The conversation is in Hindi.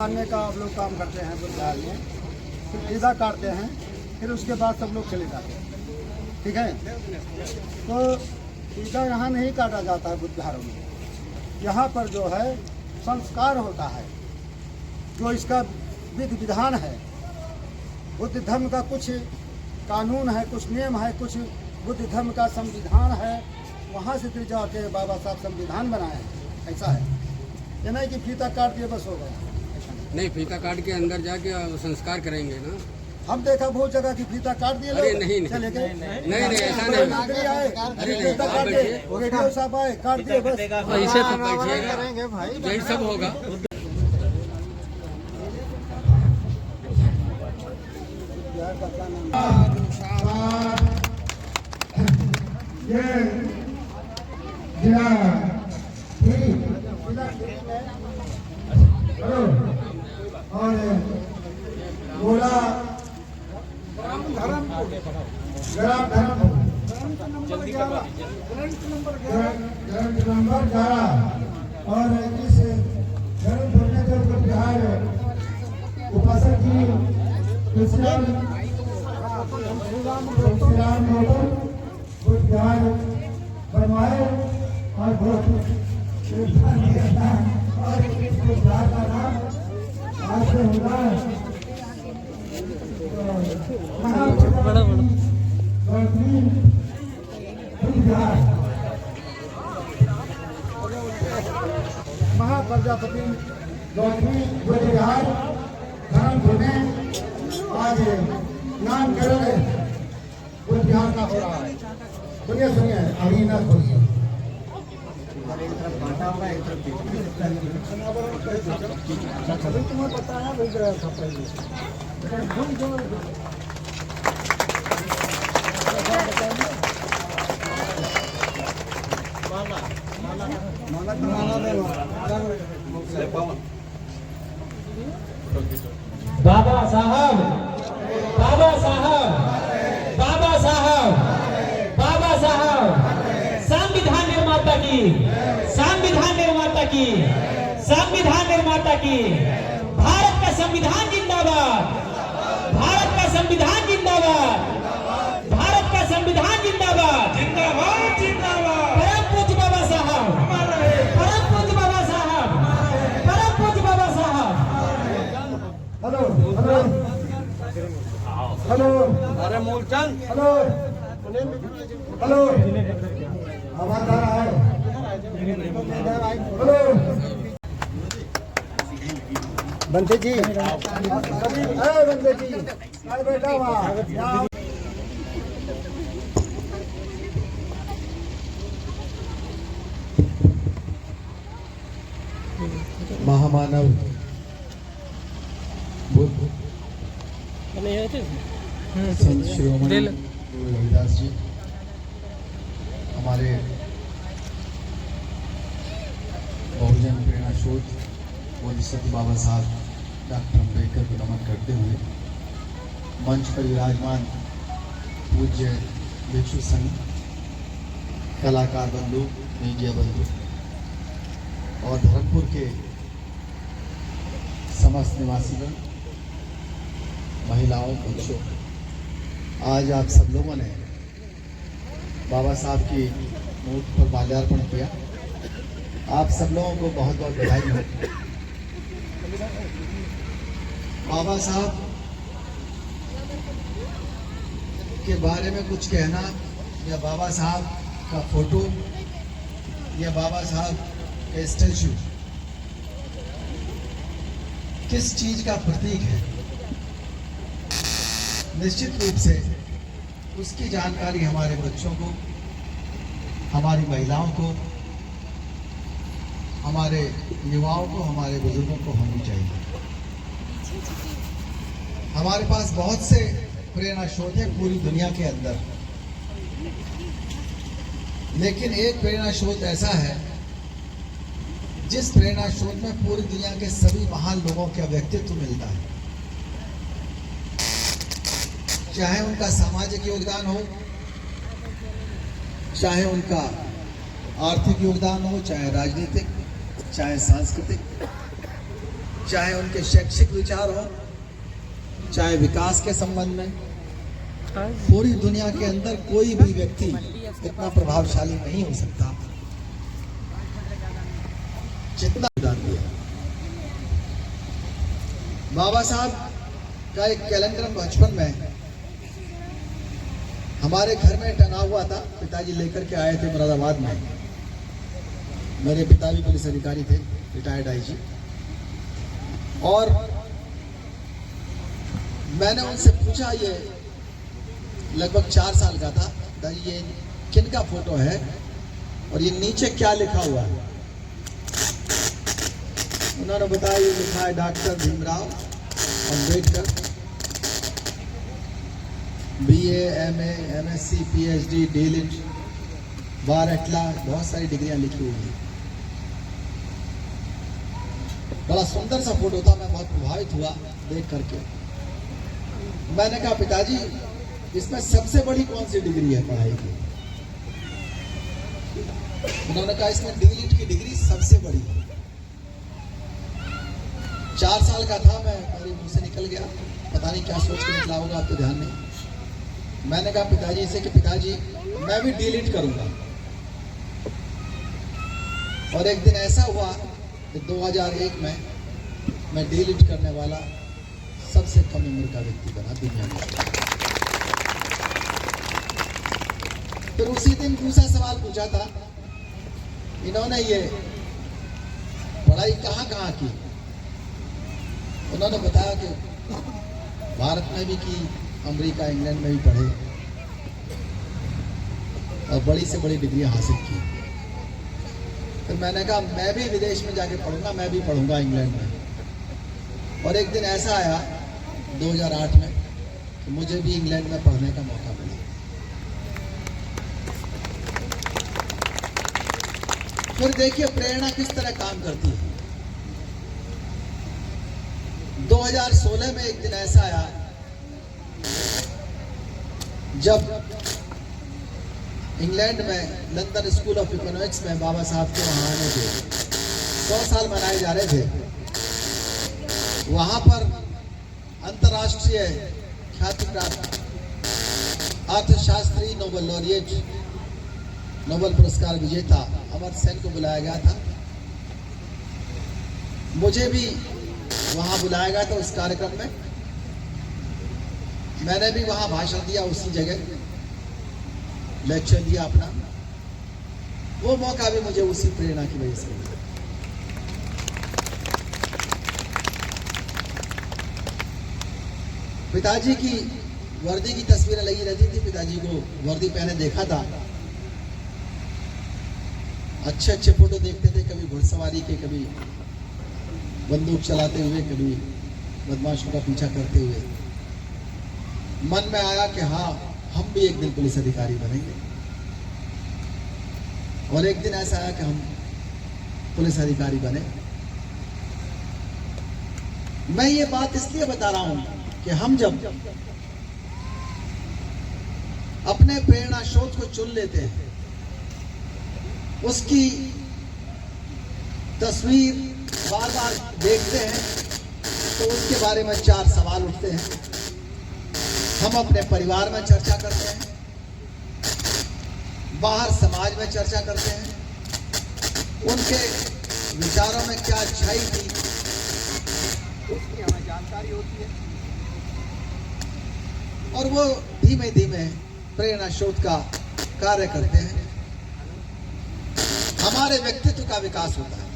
मारने का आप लोग काम करते हैं बुधवार में, फिर ईदा काटते हैं, फिर उसके बाद सब लोग चले जाते हैं। ठीक है, तो ईदा यहाँ नहीं काटा जाता है बुधवारों में। यहाँ पर जो है संस्कार होता है, जो इसका विधि विधान है। बुद्ध धर्म का कुछ कानून है, कुछ नियम है, कुछ बुद्ध धर्म का संविधान है। वहाँ से फिर जाके बाबा साहब संविधान बनाए हैं। ऐसा है, ये नहीं कि फीता काट दिए बस हो गया। नहीं, फीता काट के अंदर जाके संस्कार करेंगे ना। हम देखा बहुत जगह की फीता काट दिए। अरे नहीं चले गए, नहीं ऐसा नहीं। अरे फीता काट दिए, रेडियो साहब आए काट दिए बस। ऐसे तो बैठिएगा, यही सब होगा। और गोला ग्राम धर्म नंबर 11 और इस धर्म धरने के बिहार उपासक जी तुलसीराम बिहार बनवाए और बहुत और का नाम आज से होगा महाप्रजापति गौतमी बिहार धर्म धोने आज नामकरण बिहार का हो रहा है। सुनिए सुनिए, अभी ना खोलिए। तुम्हें पता है बाबा साहब, बाबा साहब, बाबा साहब, बाबा साहब, संविधान निर्माता की, संविधान निर्माता की, संविधान निर्माता की। भारत का संविधान जिंदाबाद, भारत का संविधान जिंदाबाद, भारत का संविधान जिंदाबाद, जिंदाबाद जिंदाबाद। परम पूज्य बाबा साहब, परम पूज्य बाबा साहब, परम पूज्य बाबा साहब। हेलो हेलो हेलो, अरे मूलचंद, हेलो हेलो, आवाज आ रहा है? हेलो बंदे जी, बंदे जी बैठा हुआ। महामानव बुद्ध संत शिरोमणि गुरु रविदास जी, हमारे बहुजन प्रेरणा शोध बोधिसत्व बाबा साहब डॉक्टर अम्बेडकर को नमन करते हुए मंच पर विराजमान पूज्य भिक्षु संघ, कलाकार बंधु, मीडिया बंधु और धर्मपुर के समस्त निवासीगण, महिलाओं, बच्चों, आज आप सब लोगों ने बाबा साहब की मूर्ति पर माल्यार्पण किया। आप सब लोगों को बहुत बहुत बधाई हो। बाबा साहब के बारे में कुछ कहना या बाबा साहब का फोटो या बाबा साहब का स्टैचू किस चीज का प्रतीक है, निश्चित रूप से उसकी जानकारी हमारे बच्चों को, हमारी महिलाओं को, हमारे युवाओं को, हमारे बुजुर्गों को होनी चाहिए। हमारे पास बहुत से प्रेरणा स्रोत है पूरी दुनिया के अंदर, लेकिन एक प्रेरणा स्रोत ऐसा है जिस प्रेरणा स्रोत में पूरी दुनिया के सभी महान लोगों का व्यक्तित्व मिलता है। चाहे उनका सामाजिक योगदान हो, चाहे उनका आर्थिक योगदान हो, चाहे राजनीतिक, चाहे सांस्कृतिक, चाहे उनके शैक्षिक विचार हो, चाहे विकास के संबंध में। पूरी दुनिया के अंदर कोई भी व्यक्ति इतना प्रभावशाली नहीं हो सकता जितना योगदान दिया। बाबा साहब का एक कैलेंडर बचपन में हमारे घर में टंगा हुआ था, पिताजी लेकर के आए थे मुरादाबाद में। मेरे पिता भी पुलिस अधिकारी थे, रिटायर्ड आईजी। और मैंने उनसे पूछा, ये लगभग 4 साल का था, पिताजी ये किन का फोटो है और ये नीचे क्या लिखा हुआ है? उन्होंने बताया ये लिखा है doctor Bhimrao Ambedkar, BA, MA, MSc, PhD, DLitt, bar at law, बहुत सारी डिग्रियां लिखी हुई हैं। बड़ा सुंदर सा फोटो था, मैं बहुत प्रभावित हुआ देख करके। मैंने कहा पिताजी इसमें सबसे बड़ी कौन सी डिग्री है पढ़ाई की? उन्होंने कहा इसमें डीलिट की डिग्री सबसे बड़ी है। 4 साल का था मैं, मेरे मुंह से निकल गया, पता नहीं क्या सोच के निकला होगा, आपको ध्यान नहीं। मैंने कहा पिताजी से कि पिताजी मैं भी डीलिट करूंगा। और एक दिन ऐसा हुआ कि 2001 में मैं डीलिट करने वाला सबसे कम उम्र का व्यक्ति बना दुनिया में। फिर उसी दिन दूसरा सवाल पूछा था, इन्होंने ये पढ़ाई कहाँ कहाँ की? उन्होंने बताया कि भारत में भी की, अमेरिका, इंग्लैंड में भी पढ़े और बड़ी से बड़ी डिग्रियां हासिल की। फिर मैंने कहा मैं भी विदेश में जाके पढ़ूंगा, मैं भी पढ़ूंगा इंग्लैंड में। और एक दिन ऐसा आया 2008 में कि मुझे भी इंग्लैंड में पढ़ने का मौका मिला। फिर देखिए प्रेरणा किस तरह काम करती है। 2016 में एक दिन ऐसा आया जब इंग्लैंड में लंदन स्कूल ऑफ इकोनॉमिक्स में बाबा साहब के वहाँ आने के 100 साल मनाए जा रहे थे। वहाँ पर अंतर्राष्ट्रीय ख्याति प्राप्त अर्थशास्त्री, नोबेल लॉरिएट, नोबेल पुरस्कार विजेता अमर्त्य सेन को बुलाया गया था। मुझे भी वहाँ बुलाया गया था उस कार्यक्रम में। मैंने भी वहाँ भाषण दिया, उसी जगह लेक्चर दिया अपना। वो मौका भी मुझे उसी प्रेरणा की वजह से मिला। पिताजी की वर्दी की तस्वीरें लगी रहती थी, पिताजी को वर्दी पहने देखा था। अच्छे अच्छे फोटो देखते थे, कभी घुड़सवारी के, कभी बंदूक चलाते हुए, कभी बदमाशों का पीछा करते हुए। मन में आया कि हाँ हम भी एक दिन पुलिस अधिकारी बनेंगे। और एक दिन ऐसा आया कि हम पुलिस अधिकारी बने। मैं ये बात इसलिए बता रहा हूं कि हम जब अपने प्रेरणा स्रोत को चुन लेते हैं, उसकी तस्वीर बार बार देखते हैं, तो उसके बारे में 4 सवाल उठते हैं। हम अपने परिवार में चर्चा करते हैं, बाहर समाज में चर्चा करते हैं, उनके विचारों में क्या अच्छाई थी उसकी हमें जानकारी होती है, और वो धीमे धीमे प्रेरणा स्रोत का कार्य करते हैं। हमारे व्यक्तित्व का विकास होता है।